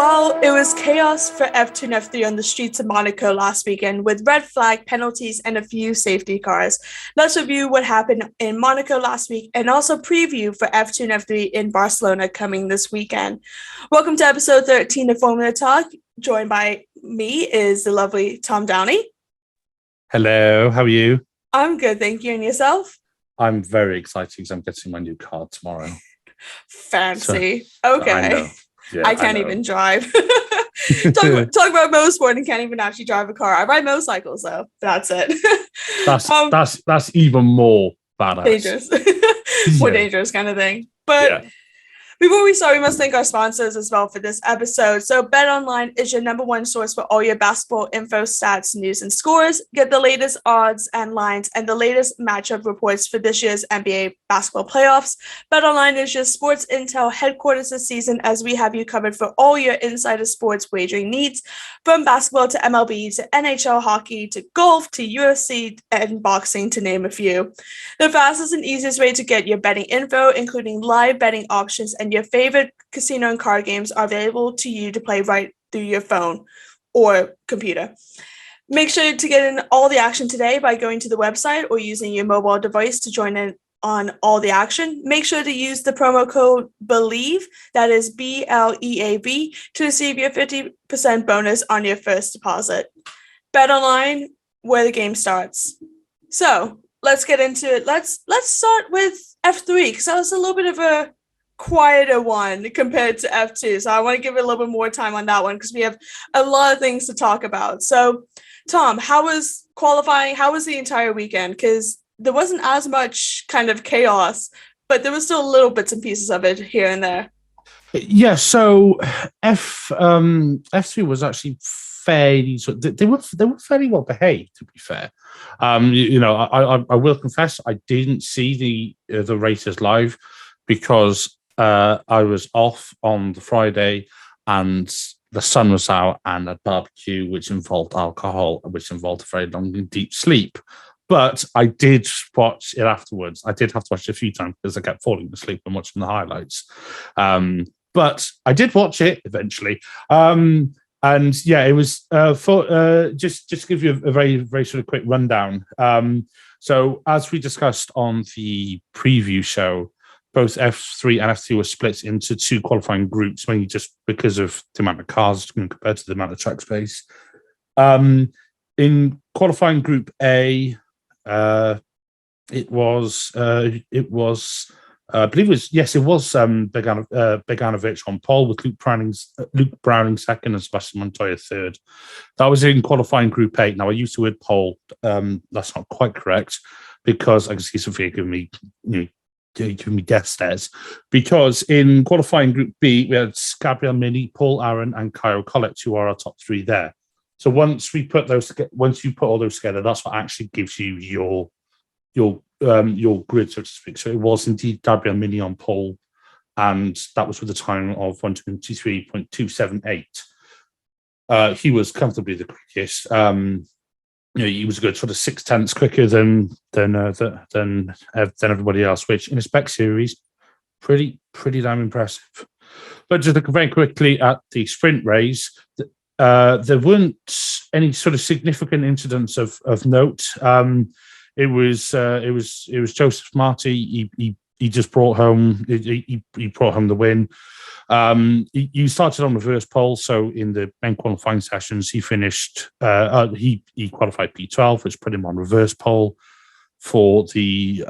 Well, it was chaos for F2 and F3 on the streets of Monaco last weekend with red flag penalties and a few safety cars. Let's review what happened in Monaco last week and also preview for F2 and F3 in Barcelona coming this weekend. Welcome to episode 13 of Formula Talk. Joined by me is the lovely Tom Downey. Hello, how are you? I'm good, thank you. And yourself? I'm very excited because I'm getting my new car tomorrow. Fancy. Okay. I know. Yeah, I can't even drive. talk about motorsport and can't even actually drive a car. I ride motorcycles though. That's it. That's even more badass. Dangerous. More dangerous kind of thing. But before we start, we must thank our sponsors as well for this episode. So BetOnline is your number one source for all your basketball info, stats, news, and scores. Get the latest odds and lines and the latest matchup reports for this year's NBA basketball playoffs. BetOnline is your sports intel headquarters this season as we have you covered for all your insider sports wagering needs, from basketball to MLB to NHL hockey to golf to UFC and boxing, to name a few. The fastest and easiest way to get your betting info, including live betting options and your favorite casino and card games, are available to you to play right through your phone or computer. Make sure to get in all the action today by going to the website or using your mobile device to join in on all the action. Make sure to use the promo code BELIEVE, that is BLEAV, to receive your 50% bonus on your first deposit. Bet online, where the game starts. So let's get into it. Let's start with F3 because that was a little bit of a quieter one compared to F2. So I want to give it a little bit more time on that one because we have a lot of things to talk about. So Tom, how was qualifying? How was the entire weekend? Because there wasn't as much kind of chaos, but there was still little bits and pieces of it here and there. Yeah, so F3 was actually fairly, they were fairly well behaved, to be fair. I will confess I didn't see the races live because I was off on the Friday and the sun was out and a barbecue, which involved alcohol, which involved a very long and deep sleep. But I did watch it afterwards. I did have to watch it a few times because I kept falling asleep and watching the highlights. But I did watch it eventually. And yeah, it was just to give you a very, very sort of quick rundown. So as we discussed on the preview show, both F3 and F2 were split into two qualifying groups, mainly just because of the amount of cars compared to the amount of track space. In qualifying Group A, it was I believe it was Beganovic on pole with Luke Browning second and Sebastian Montoya third. That was in qualifying Group A. Now I used the word pole. That's not quite correct because I can see Sophia giving me death stares, because in qualifying Group B we had Gabriel Mini, Paul Aaron, and Kyle Collett, who are our top three there. So once you put all those together, that's what actually gives you your grid, so to speak. So it was indeed Gabriel Mini on pole, and that was with a time of 1:23.278. He was comfortably the quickest. He was a good sort of 0.6 quicker than everybody else, which in a spec series, pretty damn impressive. But just looking very quickly at the sprint race, there weren't any sort of significant incidents of note. It was Joseph Marti. He just brought home the win. He started on reverse pole, so in the main qualifying sessions, he finished. He qualified P12, which put him on reverse pole for the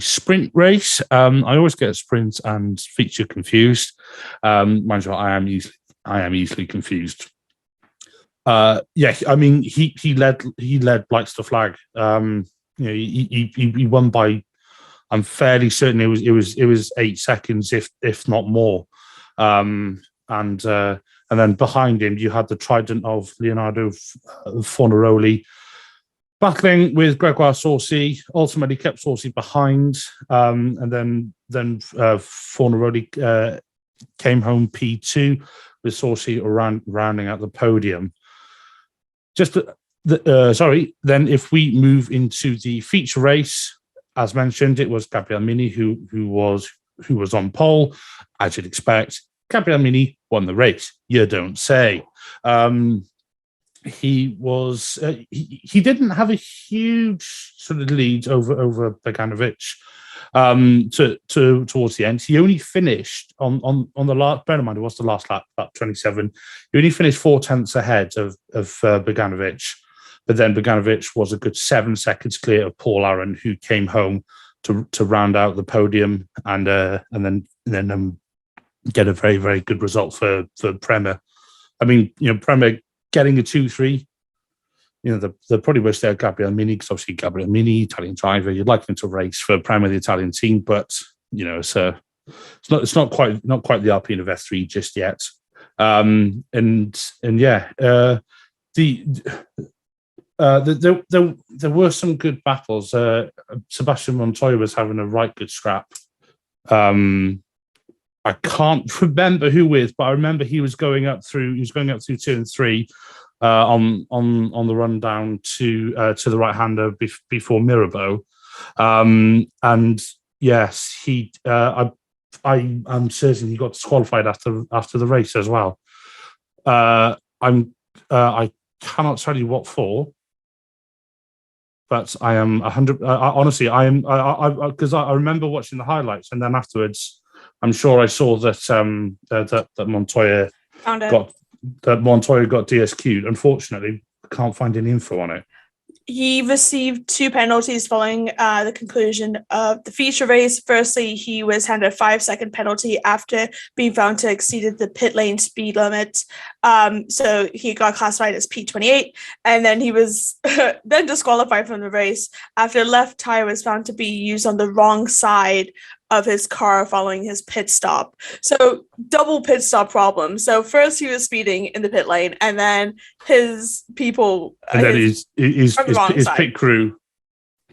sprint race. I always get sprint and feature confused. Mind you, I am easily confused. I mean, he led Blikes to flag. He won by, I'm fairly certain it was 8 seconds, if not more. And then behind him you had the trident of Leonardo Fornaroli battling with Gregoire Saucy. Ultimately kept Saucy behind, and then Fornaroli came home P2 with Saucy rounding out the podium. Then if we move into the feature race, as mentioned, it was Gabriel Mini who was on pole, as you'd expect. Gabriel Mini won the race. You don't say. He was he didn't have a huge sort of lead over Beganovic towards the end. He only finished on the last. Bear in mind, it was the last lap 27. He only finished 0.4 ahead of Beganovic, but then Beganovic was a good 7 seconds clear of Paul Aaron, who came home to round out the podium and then get a very, very good result for Prema. I mean, Prema getting a 2-3, they probably wish they had Gabriel Mini, because obviously Gabriel Mini, Italian driver, you'd like him to race for Prema, the Italian team, but it's not quite the Alpine of F3 just yet. There were some good battles. Sebastian Montoya was having a right good scrap. I can't remember who with, but I remember he was going up through 2 and 3 on the run down to the right hander before Mirabeau. And yes, I'm certain he got disqualified after the race as well. I cannot tell you what for, but I am 100. Honestly, I am because I remember watching the highlights, and then afterwards, I'm sure I saw that Montoya got DSQ'd. Unfortunately, I can't find any info on it. He received 2 penalties following the conclusion of the feature race. Firstly, he was handed a 5-second penalty after being found to have exceeded the pit lane speed limit. So he got classified as P28, and then he was then disqualified from the race after the left tire was found to be used on the wrong side of his car following his pit stop. So double pit stop problem. So first he was speeding in the pit lane, and then his people, and then his pit crew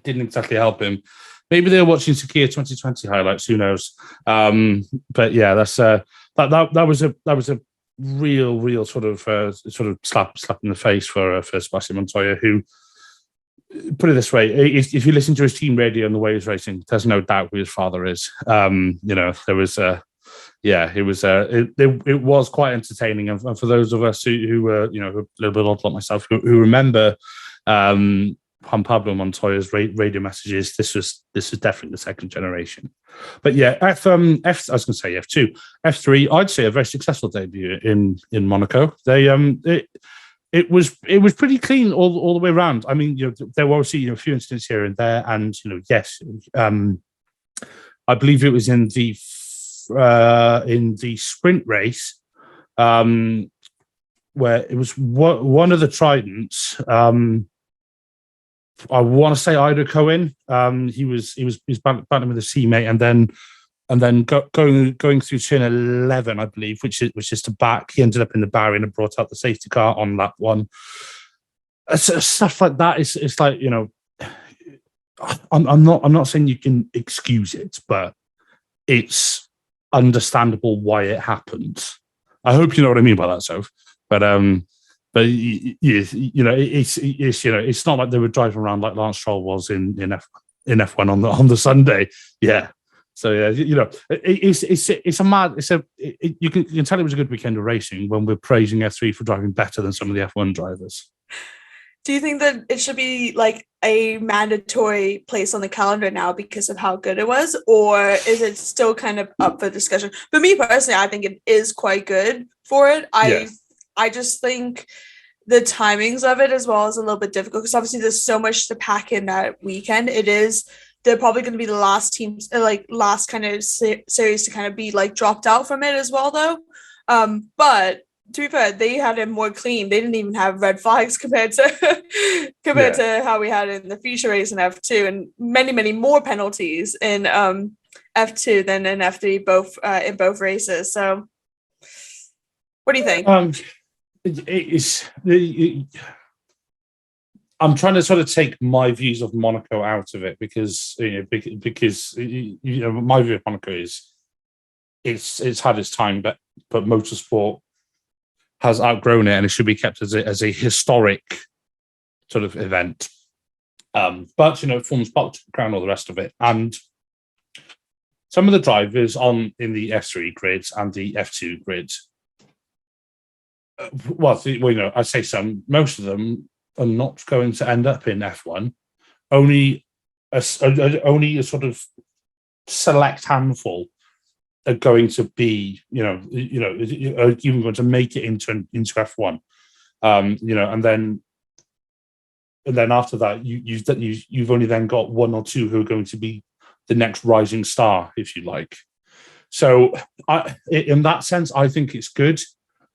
didn't exactly help him. Maybe they were watching Sophia 2020 highlights. Who knows? But yeah, that's that was a real sort of slap in the face for Sebastian Montoya, who, put it this way, if you listen to his team radio on the way he was racing, there's no doubt who his father is. There was it was quite entertaining, and for those of us who were a little bit odd like myself, who remember Juan Pablo Montoya's radio messages, this was definitely the second generation. But yeah, I was going to say F2, F3. I'd say a very successful debut in Monaco. It was pretty clean all the way around. I mean, there were obviously a few incidents here and there, and yes, I believe it was in the sprint race, where it was one of the Tridents. I want to say Ida Cohen. He was battling with a teammate, and then going through turn 11, I believe, which is to back. He ended up in the barrier and brought out the safety car on that one. Stuff like that. It's like, I'm not saying you can excuse it, but it's understandable why it happened. I hope you know what I mean by that, Soph. But yes, it's not like they were driving around like Lance Stroll was in F1 on the Sunday. Yeah. So yeah, it's a mad. You can tell it was a good weekend of racing when we're praising F3 for driving better than some of the F1 drivers. Do you think that it should be like a mandatory place on the calendar now because of how good it was, or is it still kind of up for discussion? For me personally, I think it is quite good for it. I just think the timings of it as well is a little bit difficult because obviously there's so much to pack in that weekend. They're probably going to be the last teams, last kind of series to kind of be dropped out from it as well, though. But to be fair, they had it more clean. They didn't even have red flags compared to how we had it in the feature race in F2, and many, many more penalties in F2 than in F3, both in both races. So, what do you think? I'm trying to sort of take my views of Monaco out of it because my view of Monaco is it's had its time, but motorsport has outgrown it, and it should be kept as a historic sort of event. But it forms part of the crown, all the rest of it, and some of the drivers in the F3 grids and the F2 grids, I say some, most of them are not going to end up in F1. Only a sort of select handful are going to be, are even going to make it into F1. And then after that, you've only then got one or two who are going to be the next rising star, if you like. So, in that sense, I think it's good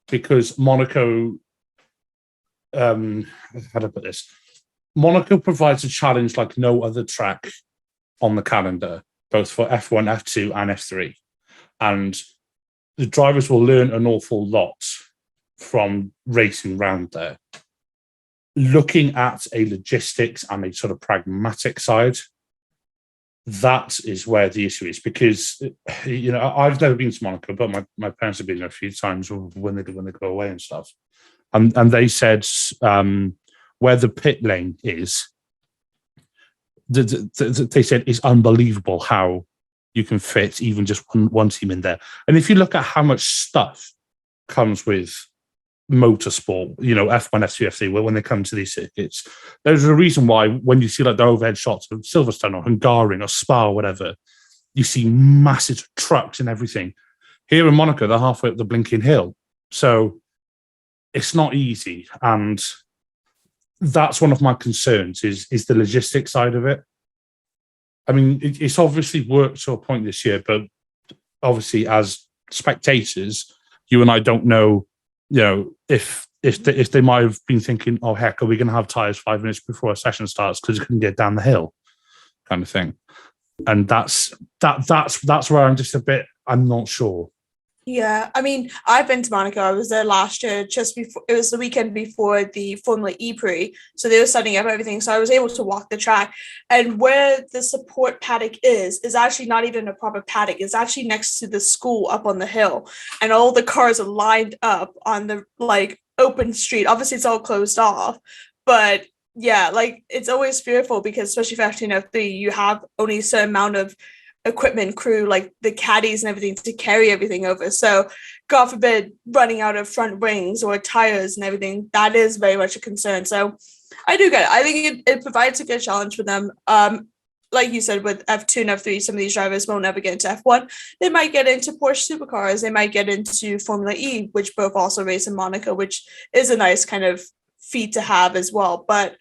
because Monaco. How do I put this? Monaco provides a challenge like no other track on the calendar, both for F1, F2, and F3, and the drivers will learn an awful lot from racing round there. Looking at a logistics and a sort of pragmatic side, that is where the issue is, because I've never been to Monaco, but my parents have been there a few times when they go away and stuff, and they said where the pit lane is, they said it's unbelievable how you can fit even just one team in there. And if you look at how much stuff comes with motorsport, F1, F2, F3, when they come to these circuits, there's a reason why when you see like the overhead shots of Silverstone or Hungaroring or Spa or whatever, you see massive trucks and everything. Here in Monaco, they're halfway up the blinking hill. So it's not easy. And that's one of my concerns is the logistics side of it. I mean, it's obviously worked to a point this year, but obviously as spectators, you and I don't know, if they might have been thinking, oh heck, are we going to have tires 5 minutes before a session starts because it couldn't get down the hill, kind of thing. And that's where I'm not sure. Yeah, I mean, I've been to Monaco. I was there last year, just before, it was the weekend before the Formula E Prix. So they were setting up everything. So I was able to walk the track. And where the support paddock is actually not even a proper paddock. It's actually next to the school up on the hill. And all the cars are lined up on the open street. Obviously, it's all closed off. But yeah, it's always fearful because especially for F3, you have only a certain amount of equipment crew, like the caddies and everything, to carry everything over. So God forbid running out of front wings or tires and everything, that is very much a concern. So I do get it. I think it provides a good challenge for them. Like you said, with F2 and F3, some of these drivers won't ever get into F1. They might get into Porsche supercars. They might get into Formula E, which both also race in Monaco, which is a nice kind of feat to have as well. But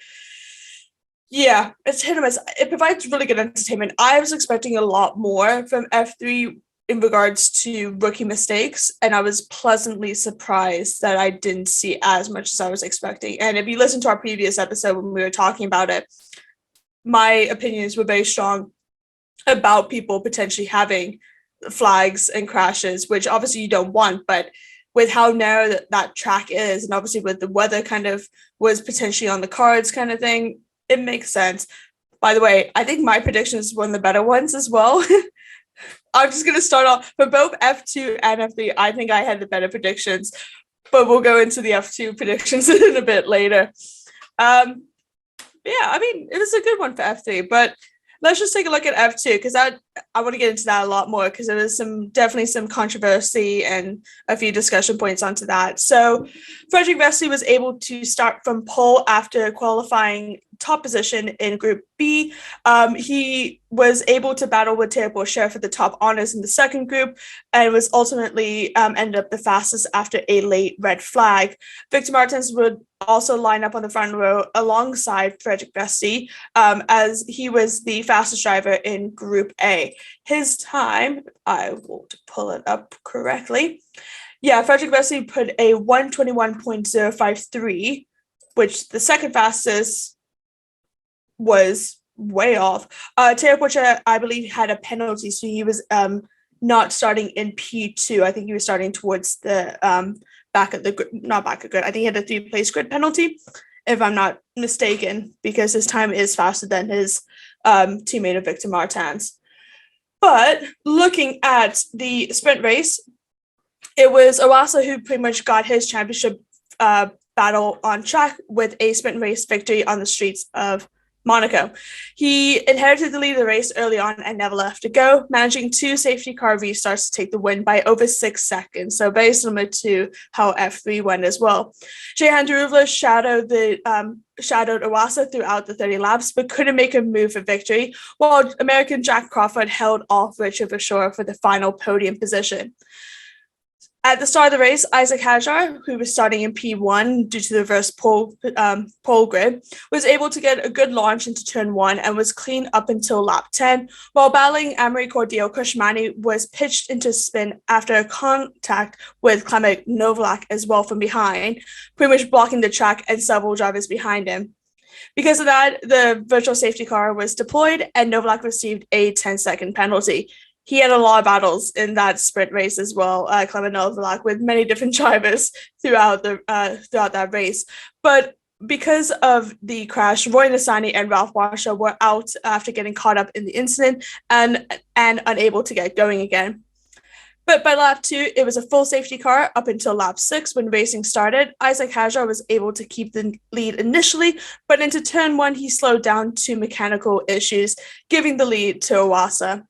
yeah, it's hit or miss. It provides really good entertainment. I was expecting a lot more from F3 in regards to rookie mistakes, and I was pleasantly surprised that I didn't see as much as I was expecting. And if you listen to our previous episode when we were talking about it, my opinions were very strong about people potentially having flags and crashes, which obviously you don't want, but with how narrow that track is, and obviously with the weather kind of was potentially on the cards kind of thing, it makes sense. By the way, I think my prediction is one of the better ones as well. I'm just going to start off for both F2 and F3. I think I had the better predictions, but we'll go into the F2 predictions in a bit later. Yeah, I mean, it was a good one for F3, but let's just take a look at F2 because I want to get into that a lot more because there was definitely some controversy and a few discussion points onto that. So Frederick Vesely was able to start from pole after qualifying top position in Group B. He was able to battle with Thierry Bourchier for the top honors in the second group and was ultimately ended up the fastest after a late red flag. Victor Martins would also line up on the front row alongside Frederick Vesely as he was the fastest driver in Group A. His time, I will pull it up correctly. Yeah, Frederick Vesely put a 121.053, which the second fastest was way off. Thierry Bourchier, I believe, had a penalty, so he was not starting in P2. I think he was starting towards the back of the grid, not back of grid. I think he had a 3-place grid penalty, if I'm not mistaken, because his time is faster than his teammate of Victor Martins. But looking at the sprint race, it was Owasa who pretty much got his championship battle on track with a sprint race victory on the streets of Monaco. He inherited the lead of the race early on and never left to go, managing 2 safety car restarts to take the win by over 6 seconds. So very similar to how F3 went as well. Jehan Deruvla shadowed Iwasa throughout the 30 laps, but couldn't make a move for victory, while American Jack Crawford held off Richard Verschoor for the final podium position. At the start of the race, Isaac Hajar, who was starting in P1 due to the reverse pole grid, was able to get a good launch into turn 1 and was clean up until lap 10, while battling Amaury Cordio, Kushmani was pitched into spin after a contact with Clement Novalak as well from behind, pretty much blocking the track and several drivers behind him. Because of that, the virtual safety car was deployed and Novalak received a 10-second penalty. He had a lot of battles in that sprint race as well, Clement Novalak, with many different drivers throughout that race. But because of the crash, Roy Nassani and Ralph Washer were out after getting caught up in the incident and unable to get going again. But by lap 2, it was a full safety car up until lap 6 when racing started. Isaac Hajar was able to keep the lead initially, but into turn 1, he slowed down to mechanical issues, giving the lead to Iwasa.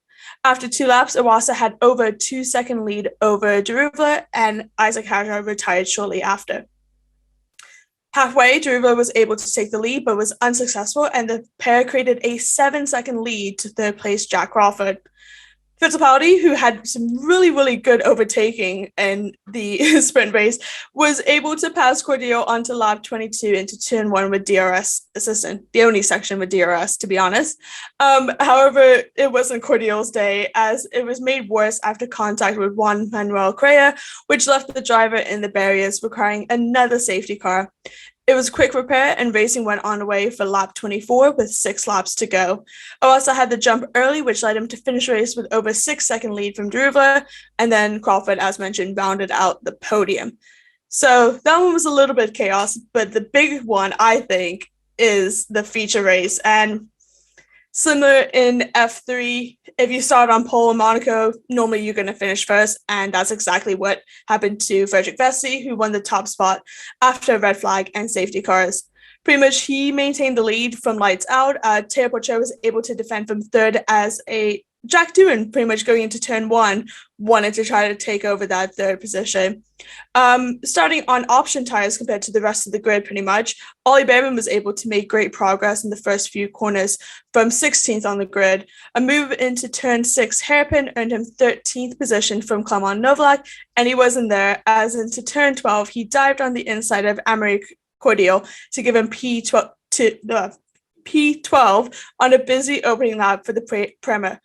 After 2 laps, Iwasa had over a 2-second lead over Deruvla, and Isaac Hajar retired shortly after. Halfway, Deruvla was able to take the lead, but was unsuccessful, and the pair created a 7-second lead to third place Jack Crawford. Fittipaldi, who had some really, really good overtaking in the sprint race, was able to pass Cordio onto lap 22 into turn 1 with DRS assistant, the only section with DRS, to be honest. However, it wasn't Cordio's day, as it was made worse after contact with Juan Manuel Correa, which left the driver in the barriers, requiring another safety car. It was a quick repair and racing went on away for lap 24 with 6 laps to go. Iwasa had the jump early, which led him to finish the race with over a 6-second lead from Deruvla, and then Crawford, as mentioned, rounded out the podium. So that one was a little bit chaos, but the big one, I think, is the feature race. And similar in F3, if you start on pole in Monaco, normally you're going to finish first, and that's exactly what happened to Frederick Vesey, who won the top spot after a red flag and safety cars. Pretty much, he maintained the lead from lights out. Teo Porcher was able to defend from third as a Jack Doohan, pretty much going into turn 1, wanted to try to take over that third position. Starting on option tires compared to the rest of the grid, pretty much, Ollie Behrman was able to make great progress in the first few corners from 16th on the grid. A move into turn 6 hairpin earned him 13th position from Clement Novalak, and he wasn't there, as into turn 12, he dived on the inside of Amaury Cordio to give him P12 on a busy opening lap for the Premier.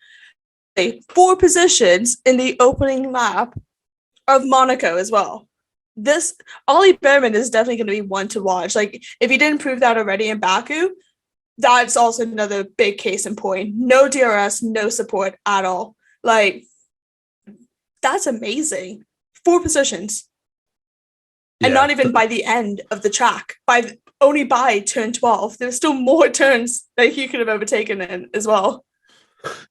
4 positions in the opening lap of Monaco as well. This Ollie Behrman is definitely going to be one to watch. Like, if he didn't prove that already in Baku, that's also another big case in point. No DRS, no support at all. Like, that's amazing. 4 positions. And not even by the end of the track, only by turn 12. There's still more turns that he could have overtaken in as well.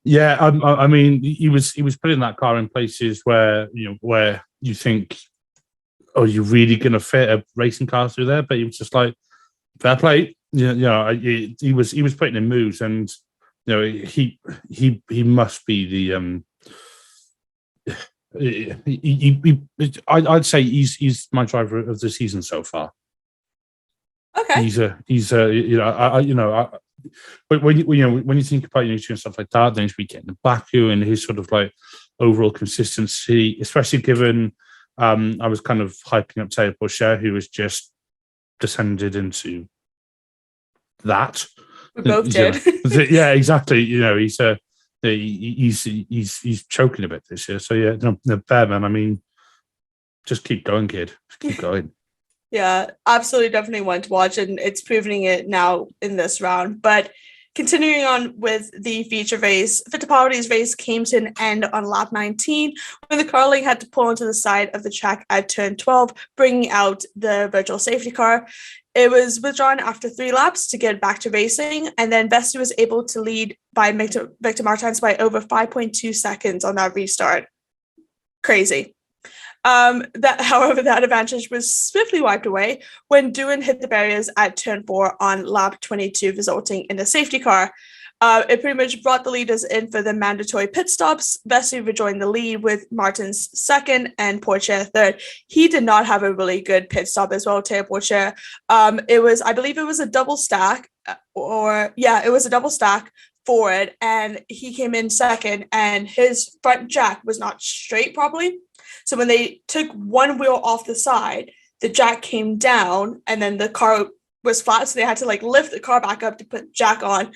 Yeah, I mean, he was putting that car in places where you think, oh, you're really going to fit a racing car through there, but he was just like, fair play. He was putting in moves, and he must be the I'd say he's my driver of the season so far. Okay. But when you think about doing stuff like that, then he's been getting the Baku and his sort of like overall consistency, especially given I was kind of hyping up Teo Porcher, who was just descended into that. We both did. Yeah, exactly. He's choking a bit this year. So yeah, no, Behrman. I mean, just keep going, kid. Just keep going. Yeah, absolutely, definitely one to watch, and it's proving it now in this round. But continuing on with the feature race, Fittipaldi's race came to an end on lap 19 when the Carling had to pull onto the side of the track at turn 12, bringing out the virtual safety car. It was withdrawn after 3 laps to get back to racing, and then Vesey was able to lead by Victor Martins by over 5.2 seconds on that restart. Crazy. However, that advantage was swiftly wiped away when Doohan hit the barriers at turn 4 on lap 22, resulting in a safety car. It pretty much brought the leaders in for the mandatory pit stops. Vesey rejoined the lead with Martin's second and Pourchaire third. He did not have a really good pit stop as well, Théo Pourchaire. I believe it was a double stack, it was a double stack forward, and he came in second, and his front jack was not straight properly. So when they took one wheel off the side, the jack came down, and then the car was flat, so they had to lift the car back up to put jack on.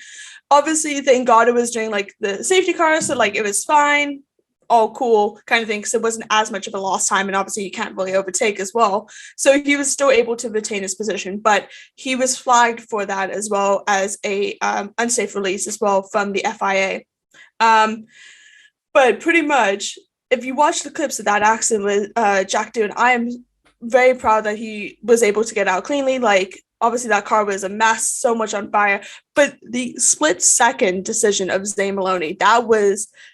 Obviously, thank God it was during the safety car, so it was fine, all cool kind of thing, because it wasn't as much of a lost time, and obviously you can't really overtake as well. So he was still able to retain his position, but he was flagged for that as well as a unsafe release as well from the FIA. But pretty much, if you watch the clips of that accident with Jack Doohan, I am very proud that he was able to get out cleanly. Obviously, that car was a mess, so much on fire. But the split-second decision of Zane Maloney,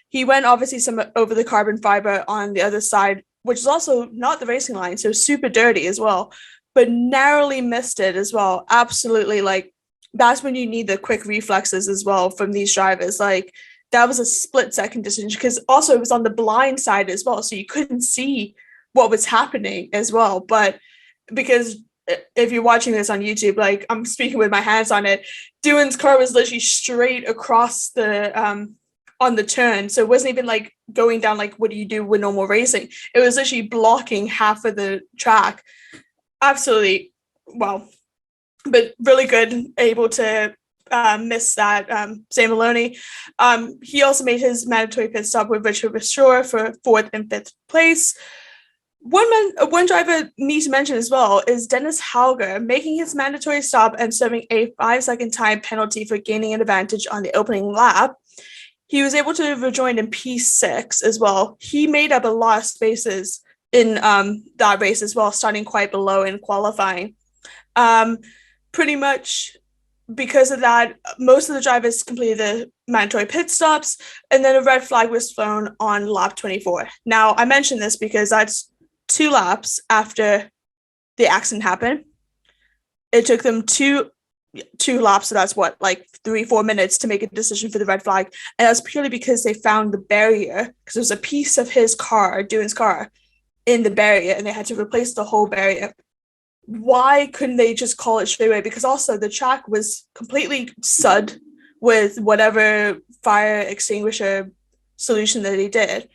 he went obviously some over the carbon fiber on the other side, which is also not the racing line, so super dirty as well, but narrowly missed it as well. Absolutely, that's when you need the quick reflexes as well from these drivers. That was a split-second decision, because also it was on the blind side as well, so you couldn't see what was happening as well. But because if you're watching this on YouTube, I'm speaking with my hands on it, Doohan's car was literally straight across the on the turn, so it wasn't even going down what do you do with normal racing. It was literally blocking half of the track. Absolutely, well, but really good, able to miss that. Zane Maloney, he also made his mandatory pit stop with Richard Restore for 4th and 5th place. One driver needs to mention as well is Dennis Hauger, making his mandatory stop and serving a 5-second time penalty for gaining an advantage on the opening lap. He was able to rejoin in P6 as well. He made up a lot of spaces in that race as well, starting quite below in qualifying. Pretty much because of that, most of the drivers completed the mandatory pit stops, and then a red flag was thrown on lap 24. Now, I mentioned this because that's 2 laps after the accident happened. It took them two laps, so that's 3-4 minutes to make a decision for the red flag, and that's purely because they found the barrier, because there was a piece of his car, Doohan's car, in the barrier, and they had to replace the whole barrier. Why couldn't they just call it straight away? Because also the track was completely sud with whatever fire extinguisher solution that they did.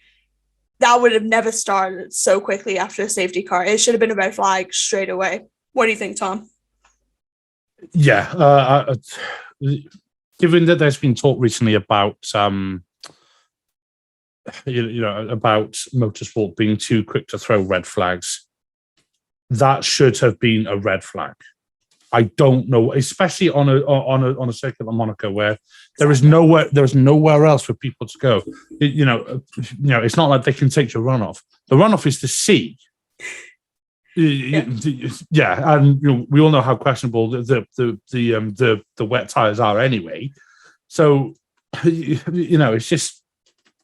That would have never started so quickly after a safety car. It should have been a red flag straight away. What do you think, Tom? Yeah, given that there's been talk recently about about motorsport being too quick to throw red flags, that should have been a red flag. I don't know, especially on a circuit like Monaco, where there's nowhere else for people to go. It's not like they can take the runoff. The runoff is the sea. Yeah, and we all know how questionable the wet tires are anyway. So it's just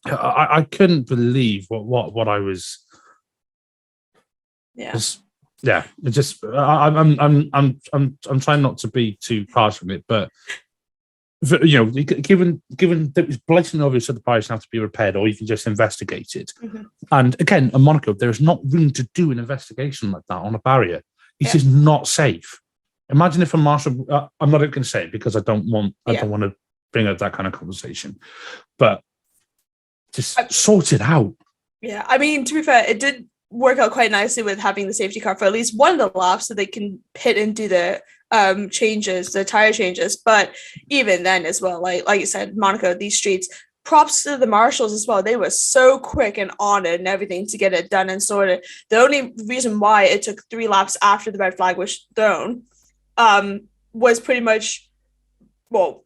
I couldn't believe what I was. Yeah. Yeah, it just I'm trying not to be too harsh on it, but given that it's blatantly obvious that the bikes have to be repaired or even just investigated, and again, in Monaco, there is not room to do an investigation like that on a barrier. It's just not safe. Imagine if a marshal. I'm not going to say it because I don't want to bring up that kind of conversation, but just sort it out. Yeah, I mean, to be fair, it did work out quite nicely with having the safety car for at least one of the laps so they can pit and do the changes, the tire changes. But even then as well, like you said, Monaco, these streets, props to the marshals as well. They were so quick and on it and everything to get it done and sorted. The only reason why it took 3 laps after the red flag was thrown was pretty much, because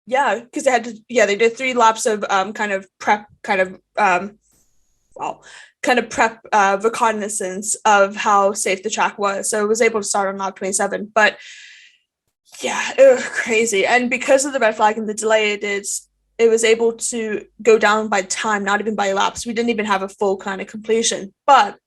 they did 3 laps of reconnaissance of how safe the track was. So it was able to start on lap 27. But yeah, it was crazy. And because of the red flag and the delay it was able to go down by time, not even by laps. We didn't even have a full kind of completion. But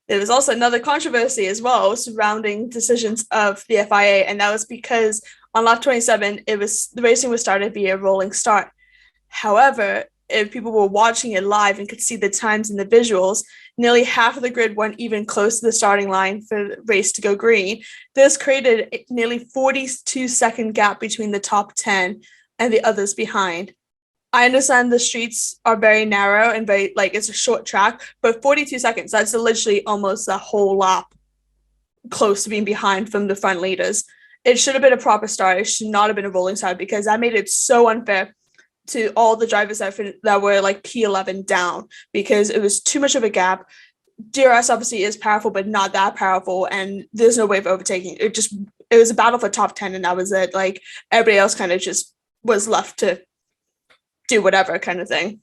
There was also another controversy as well surrounding decisions of the FIA, and that was because on lap 27, the racing was started via rolling start. However, if people were watching it live and could see the times and the visuals, nearly half of the grid weren't even close to the starting line for the race to go green. This created a nearly 42-second gap between the top 10 and the others behind. I understand the streets are very narrow and very, it's a short track, but 42 seconds, that's literally almost a whole lap close to being behind from the front leaders. It should have been a proper start. It should not have been a rolling start, because that made it so unfair to all the drivers that were like P11 down, because it was too much of a gap. DRS obviously is powerful, but not that powerful, and there's no way of overtaking. It was a battle for top 10, and that was it. Like, everybody else kind of just was left to do whatever kind of thing.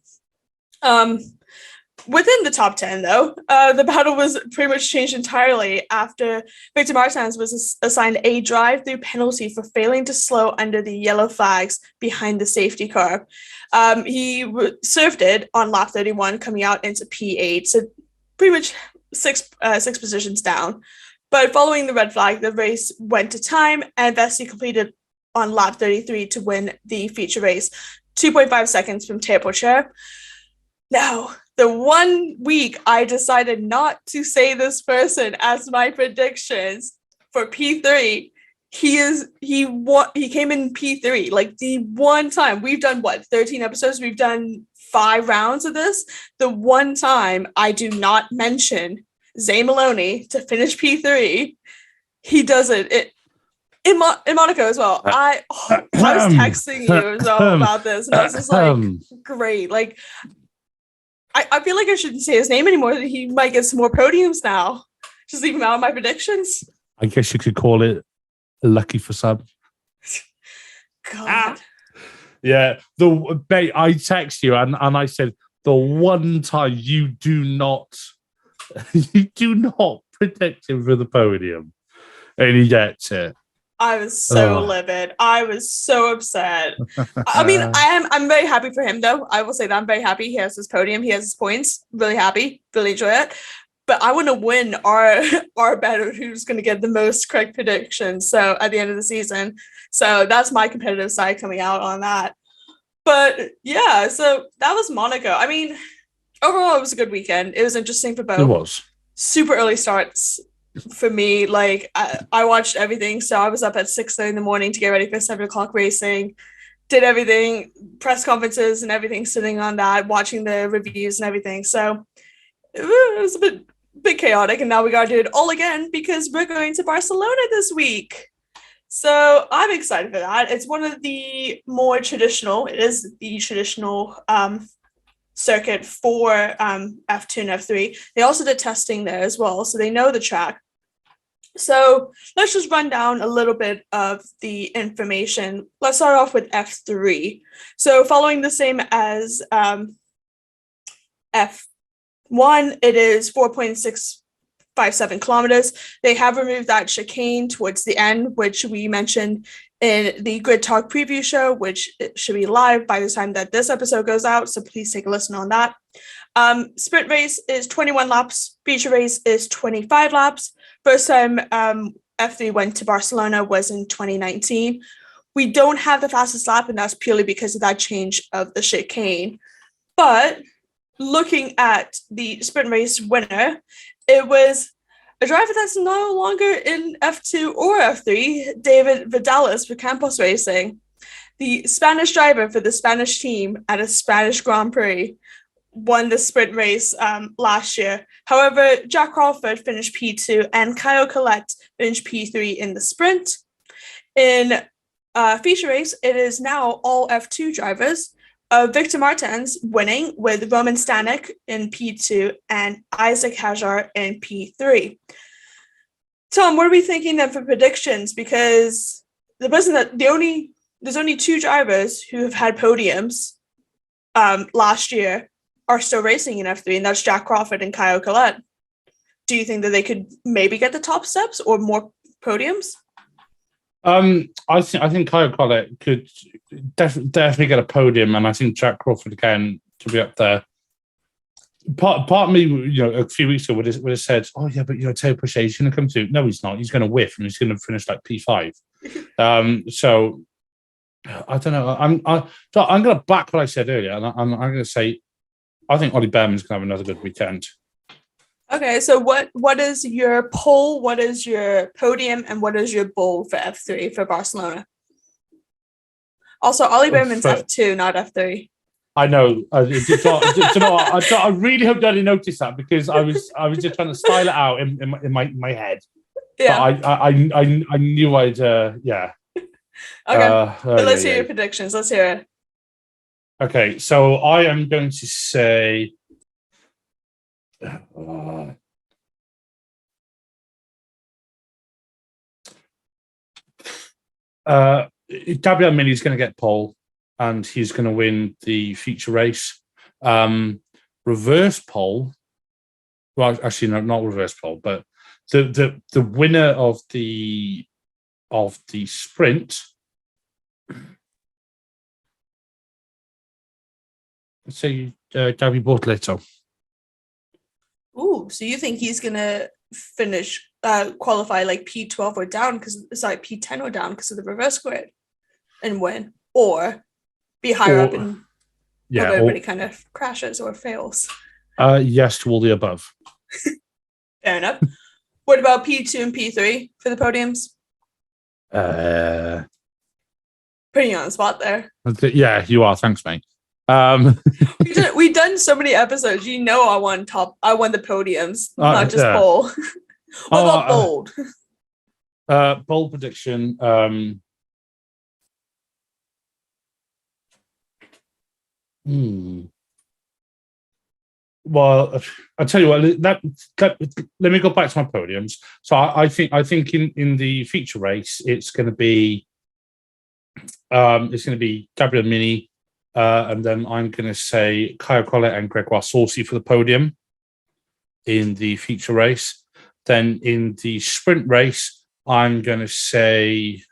Within the top 10, though, the battle was pretty much changed entirely after Victor Martins was assigned a drive-through penalty for failing to slow under the yellow flags behind the safety car. He served it on lap 31, coming out into P8, so pretty much six positions down. But following the red flag, the race went to time, and Vesey completed on lap 33 to win the feature race, 2.5 seconds from Théo Pourchaire. Now, the 1 week I decided not to say this person as my predictions for P3, he came in P3, like the one time. We've done 13 episodes, we've done 5 rounds of this. The one time I do not mention Zay Maloney to finish P3, he does it. In Monaco as well. I was texting you as well about this, and I was just like, great. Like, I feel like I shouldn't say his name anymore. He might get some more podiums now. Just leave him out of my predictions. I guess you could call it lucky for some. God. Yeah. I text you and I said, the one time you do not predict him for the podium, and he gets it. I was so livid. I was so upset. I mean, I'm very happy for him, though. I will say that I'm very happy. He has his podium. He has his points. Really happy. Really enjoy it. But I want to win our battle, who's going to get the most correct predictions. So at the end of the season. So that's my competitive side coming out on that. But yeah, so that was Monaco. I mean, overall, it was a good weekend. It was interesting for both. It was. Super early starts. For me, like, I watched everything, so I was up at 6:30 in the morning to get ready for 7 o'clock racing, did everything, press conferences and everything, sitting on that, watching the reviews and everything. So it was a bit chaotic, and now we gotta do it all again because we're going to Barcelona this week. So I'm excited for that. It's one of the more traditional, it is the traditional circuit for F2 and F3. They also did testing there as well, so they know the track. So let's just run down a little bit of the information. Let's start off with F3. So following the same as F1, it is 4.657 kilometers. They have removed that chicane towards the end, which we mentioned in the Grid Talk preview show, which it should be live by the time that this episode goes out. So please take a listen on that. Sprint race is 21 laps. Feature race is 25 laps. First time F3 went to Barcelona was in 2019. We don't have the fastest lap, and that's purely because of that change of the chicane. But looking at the sprint race winner, it was a driver that's no longer in F2 or F3, David Vidalis for Campos Racing, the Spanish driver for the Spanish team at a Spanish Grand Prix, won the sprint race last year. However, Jack Crawford finished P2 and Kyle Collette finished P3 in the sprint. In feature race, it is now all F2 drivers. Victor Martins winning with Roman Stanek in P2 and Isaac Hajar in P3. Tom, what are we thinking then for predictions? Because there's only 2 drivers who have had podiums last year are still racing in F3, and that's Jack Crawford and Kyle Collette. Do you think that they could maybe get the top steps or more podiums? I think Kyle Collette could definitely get a podium, and I think Jack Crawford again to be up there. Part of me, a few weeks ago would have said, "Oh yeah, but Teo Pochet's going to come to." No, he's not. He's going to whiff, and he's going to finish like P5. So I don't know. I'm going to back what I said earlier, and I'm going to say I think Ollie Behrman's going to have another good weekend. Okay, so what is your pole? What is your podium, and what is your bowl for F3 for Barcelona? Also, Ollie Behrman's F2, not F3. I know. I really hope that he noticed that, because I was just trying to style it out in my head. Yeah. But I knew I'd yeah. Okay. But let's hear your predictions. Let's hear it. Okay, so I am going to say Gabriel Mini is going to get pole, and he's going to win the feature race. Reverse pole. Well, actually, no, not reverse pole, but the winner of the sprint. Let's say Gabby Bortoleto. Ooh, so you think he's gonna finish qualify like P12 or down P10 or down because of the reverse grid and win, or be higher up and everybody kind of crashes or fails? Yes to all the above. Fair enough. What about P2 and P3 for the podiums? Putting you on the spot there. Yeah, you are. Thanks, mate. We've done so many episodes. I won the podiums, not just pole. What about bold? Bold prediction. Well, I'll tell you what. Let me go back to my podiums. So I think in the feature race, it's going to be Gabriel Mini. And then I'm going to say Kyle Collett and Gregoire Saucy for the podium in the feature race. Then in the sprint race, I'm going to say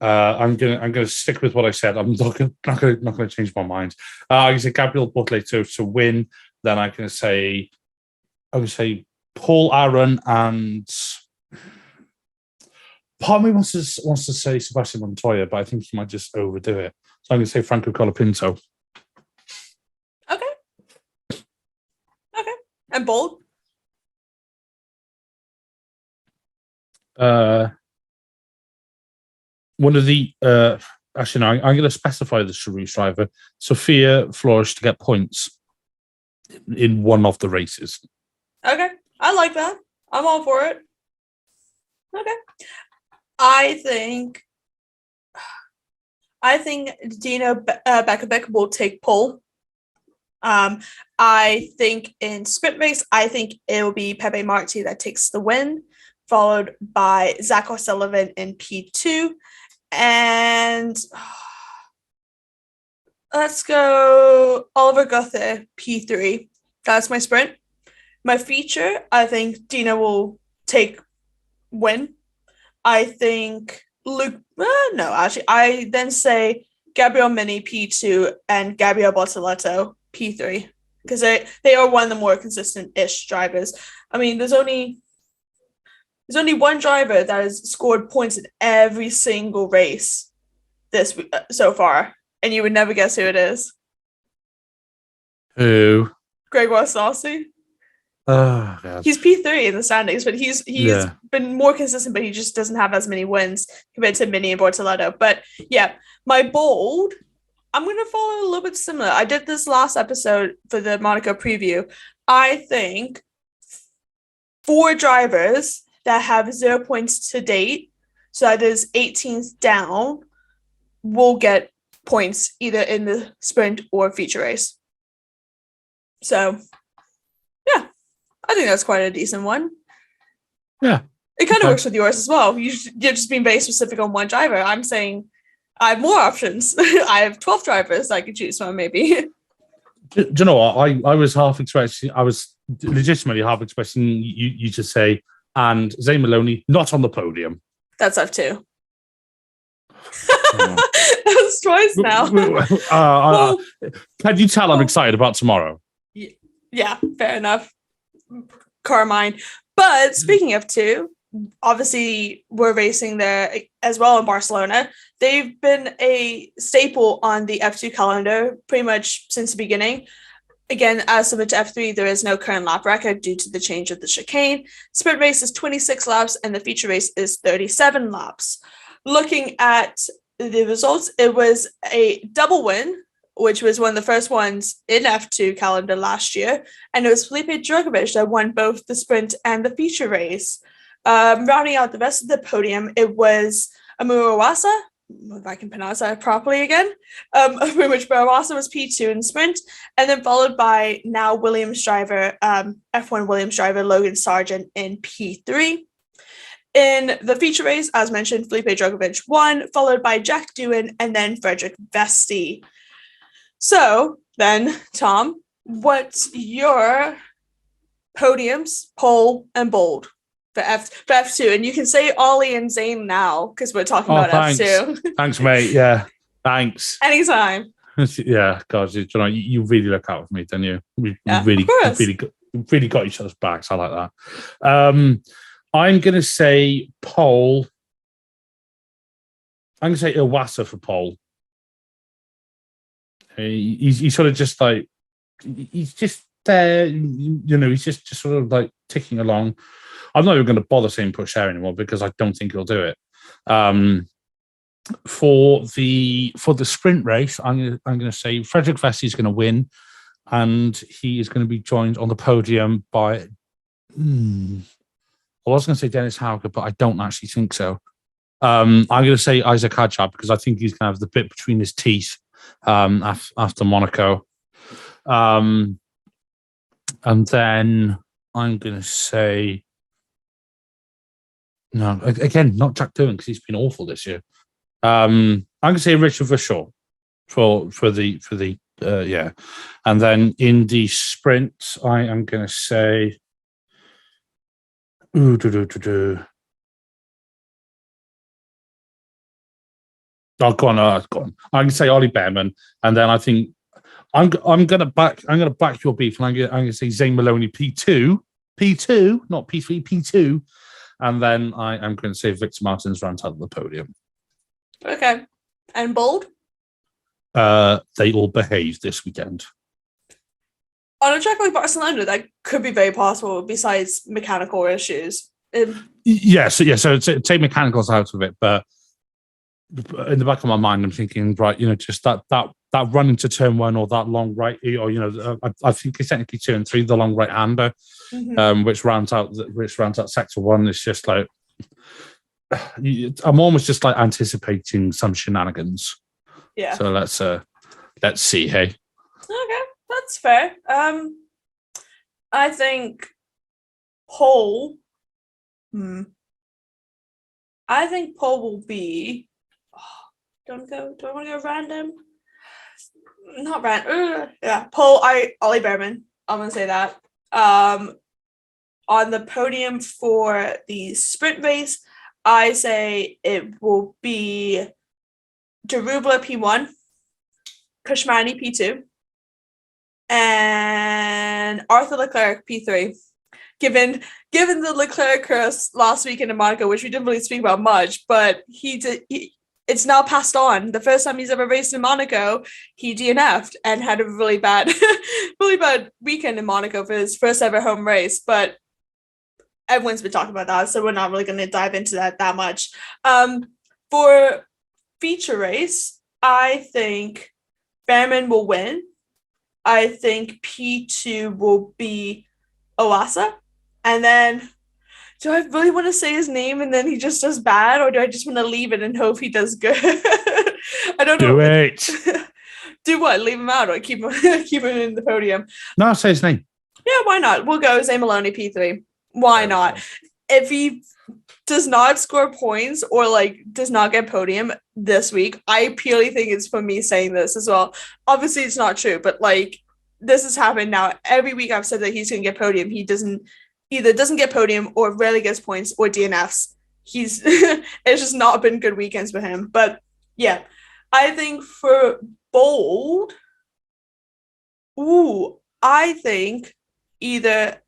I'm going to stick with what I said. I'm not going to change my mind. I'm going to say Gabriel Bortoleto to win. Then I'm going to say Paul Aaron, and part of me wants to say Sebastian Montoya, but I think he might just overdo it. So I'm going to say Franco Colapinto. Okay. And bold? One of the actually, no, I'm going to specify the Charoux driver, Sophia Flores, to get points in one of the races. Okay, I like that. I'm all for it. Okay. I think Dino Bekovic will take pole. I think in sprint race, I think it will be Pepe Marti that takes the win, followed by Zach O'Sullivan in P2. And let's go Oliver Gothe, P3. That's my sprint. My feature, I think Dino will take win. I think I then say Gabriel Mini P2 and Gabriel Bortoleto P3, because they are one of the more consistent-ish drivers. I mean, there's only one driver that has scored points in every single race this so far, and you would never guess who it is. Who? Gregoire Saucy. Oh, God. He's P3 in the standings, but he's been more consistent, but he just doesn't have as many wins compared to Mini and Bortoleto. But yeah, my bold, I'm going to follow a little bit similar. I did this last episode for the Monaco preview. I think 4 drivers that have 0 points to date, so that is 18th down, will get points either in the sprint or feature race. So, yeah, I think that's quite a decent one. Yeah. It kind of works with yours as well. You're just being very specific on one driver. I'm saying I have more options. I have 12 drivers I could choose from, maybe. Do you know what? I was legitimately half expecting you to say, and Zay Maloney not on the podium. That's F2. That's twice now. Can you tell I'm excited about tomorrow? Yeah, fair enough. Carmine. But speaking of two, obviously we're racing there as well in Barcelona. They've been a staple on the F2 calendar pretty much since the beginning. Again, as similar to F3, there is no current lap record due to the change of the chicane. Sprint race is 26 laps and the feature race is 37 laps. Looking at the results, it was a double win, which was one of the first ones in F2 calendar last year. And it was Felipe Drugovich that won both the sprint and the feature race. Rounding out the rest of the podium, it was Amuro Iwasa, if I can pronounce that properly again, which Iwasa was P2 in sprint, and then followed by now Williams driver, F1 Williams driver Logan Sargent in P3. In the feature race, as mentioned, Felipe Drugovich won, followed by Jack Doohan and then Frederick Vesti. So then, Tom, what's your podiums, pole, and bold for F2? And you can say Ollie and Zane now because we're talking about thanks. F2. Thanks, mate. Yeah, thanks. Anytime. Yeah, God, you really look out for me, don't you? We really got each other's backs. I like that. I'm going to say pole. I'm going to say Iwasa for pole. He's sort of just like, he's just there, he's just sort of like ticking along. I'm not even going to bother saying push air anymore because I don't think he'll do it. For the sprint race, I'm going to say Frederick Vesti is going to win, and he is going to be joined on the podium by. I was going to say Dennis Hauger, but I don't actually think so. I'm going to say Isaac Hadjar because I think he's going to have the bit between his teeth after Monaco. And then I'm going to say, no, again, not Jack Doohan because he's been awful this year. I'm going to say Richard Verschoor for the yeah. And then in the sprint, I am going to say, Oh, go on. I'm going to say Ollie Behrman, and then I think I'm going to back your beef, and I'm going to say Zane Maloney P2, not P3, P2, and then I am going to say Victor Martins runs out of the podium. Okay, and bold. They all behave this weekend. On a track like Barcelona, that could be very possible. Besides mechanical issues. So take mechanicals out of it, but in the back of my mind, I'm thinking, right, just that run into turn one or that long right, or I think it's technically 2 and 3, the long right hander, which rounds out sector 1. It's just like I'm almost just like anticipating some shenanigans. Yeah. So let's see. Hey. Okay, that's fair. I think pole. I think pole will be. Do I want to go random? Not random. Yeah, pole. Ollie Behrman. I'm gonna say that. On the podium for the sprint race, I say it will be Darubla P1, Kashmani P2, and Arthur Leclerc P3. Given the Leclerc curse last weekend in Monaco, which we didn't really speak about much, but it's now passed on. The first time he's ever raced in Monaco, he DNF'd and had a really bad weekend in Monaco for his first ever home race. But everyone's been talking about that, so we're not really going to dive into that much. For feature race, I think Behrman will win. I think P2 will be Iwasa. And then, do I really want to say his name and then he just does bad, or do I just want to leave it and hope he does good? I don't know. Do it. Do what? Leave him out or keep him in the podium? No, say his name. Yeah, why not? We'll go Zane Maloney P3. Why not? If he does not score points or does not get podium this week, I purely think it's for me saying this as well. Obviously, it's not true, but this has happened now. Every week I've said that he's going to get podium. He either doesn't get podium or rarely gets points or DNFs. It's just not been good weekends for him. But yeah, I think for bold, I think either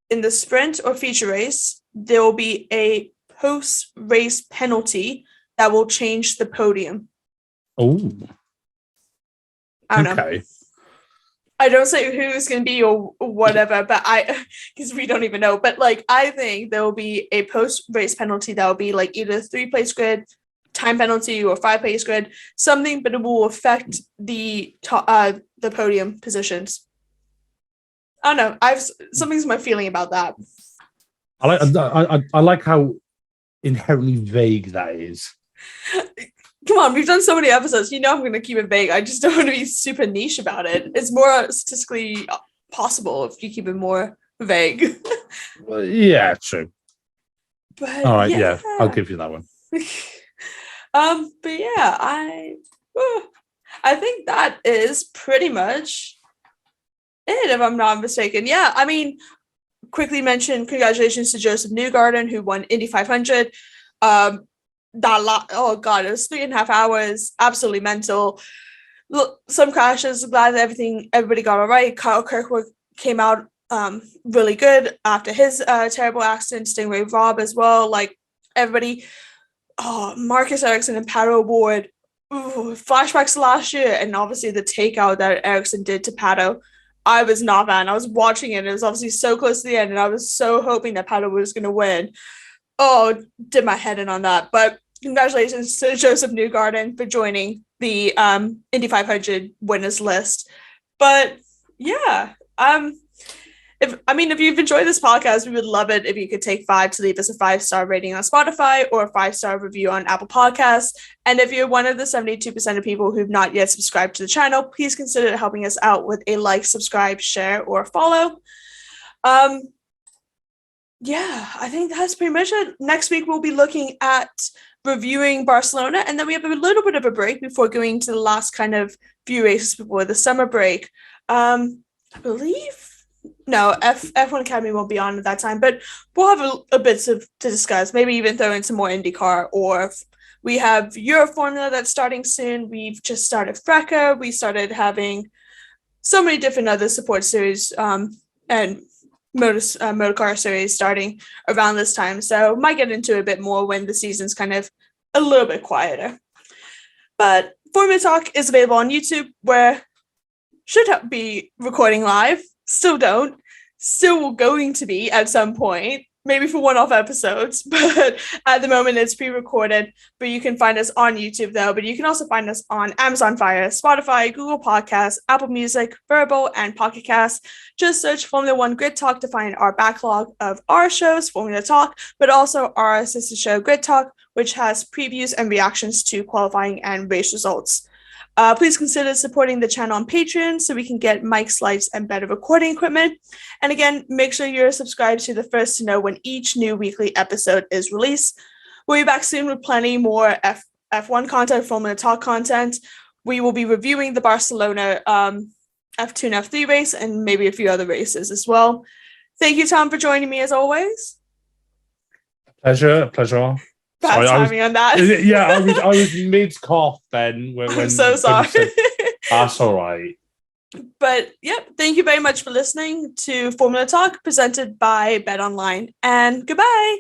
in the sprint or feature race, there will be a post-race penalty that will change the podium. Oh. I don't know. I don't say who's going to be or whatever, but because we don't even know. But like, I think there will be a post-race penalty that will be like either 3-place grid, time penalty, or 5-place grid, something, but it will affect the podium positions. I don't know. Something's my feeling about that. I like how inherently vague that is. Come on, we've done so many episodes. You know I'm going to keep it vague. I just don't want to be super niche about it. It's more statistically possible if you keep it more vague. Well, yeah, true. But all right, yeah, I'll give you that one. But yeah, I think that is pretty much it, if I'm not mistaken. Yeah, I mean, quickly mention congratulations to Joseph Newgarden, who won Indy 500. Oh god, it was 3.5 hours, absolutely mental. Look, some crashes, glad that everybody got all right. Kyle Kirkwood came out really good after his terrible accident. Stingray Robb as well. Like everybody, Marcus Ericsson and Pato O'Ward. Flashbacks to last year, and obviously the takeout that Ericsson did to Pato. I was not a fan. I was watching it. It was obviously so close to the end, and I was so hoping that Pato was going to win. Oh, did my head in on that. But congratulations to Joseph Newgarden for joining the Indy 500 winners list. But yeah, if you've enjoyed this podcast, we would love it if you could take 5 to leave us a 5-star rating on Spotify or a 5-star review on Apple Podcasts. And if you're one of the 72% of people who've not yet subscribed to the channel, please consider helping us out with a like, subscribe, share, or follow. Yeah, I think that's pretty much it. Next week, we'll be looking at reviewing Barcelona, and then we have a little bit of a break before going to the last kind of few races before the summer break. I believe, no, F1 Academy won't be on at that time, but we'll have a bit to discuss, maybe even throw in some more IndyCar, or we have Euro Formula that's starting soon. We've just started FRECA. We started having so many different other support series and motorcar series starting around this time, so might get into a bit more when the season's kind of a little bit quieter. But Formula Talk is available on YouTube, where should be recording live, still going to be at some point, maybe for one-off episodes, but at the moment it's pre-recorded. But you can find us on YouTube though, but you can also find us on Amazon Fire, Spotify, Google Podcasts, Apple Music, Verbal, and Pocket Cast. Just search Formula One Grid Talk to find our backlog of our shows, Formula Talk, but also our sister show Grid Talk, which has previews and reactions to qualifying and race results. Please consider supporting the channel on Patreon so we can get mic lights and better recording equipment. And again, make sure you're subscribed to the first to know when each new weekly episode is released. We'll be back soon with plenty more F1 content, Formula Talk content. We will be reviewing the Barcelona F2 and F3 race and maybe a few other races as well. Thank you, Tom, for joining me as always. Pleasure. Bad timing on that. Yeah, I was mid-cough then. I'm so sorry. That's all right. But yep, thank you very much for listening to Formula Talk presented by Bet Online, and goodbye.